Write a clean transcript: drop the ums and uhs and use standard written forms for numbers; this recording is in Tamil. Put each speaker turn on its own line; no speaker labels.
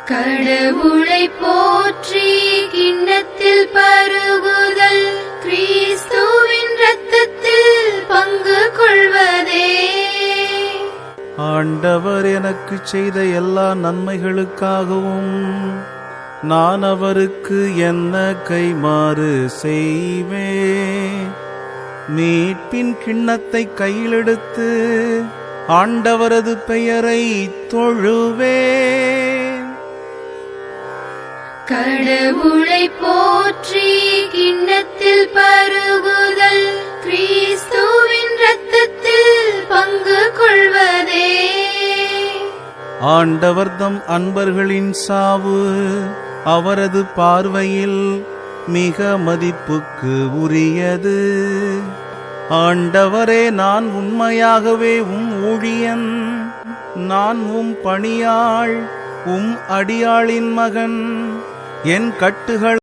கடவுளை போற்றி கிண்ணத்தில் பருகுதல் கிறிஸ்துவின் இரத்தத்தில் பங்கு கொள்வதே.
ஆண்டவர் எனக்கு செய்த எல்லா நன்மைகளுக்காகவும் நான் அவருக்கு என்ன கைமாறு செய்வேன்? மீட்பின் கிண்ணத்தை கையிலெடுத்து ஆண்டவரது பெயரை தொழுவேன்.
கடவுளை போற்றி கிண்ணத்தில் பருகுதல் கிறிஸ்துவின் இரத்தத்தில் பங்கு கொள்வதே.
ஆண்டவர் தம் அன்பர்களின் சாவு அவரது பார்வையில் மிக மதிப்புக்கு உரியது. ஆண்டவரே, நான் உண்மையாகவே உம் ஊழியன். நான் உம் பணியாள், உம் அடியாளின் மகன். என் கட்டுகள்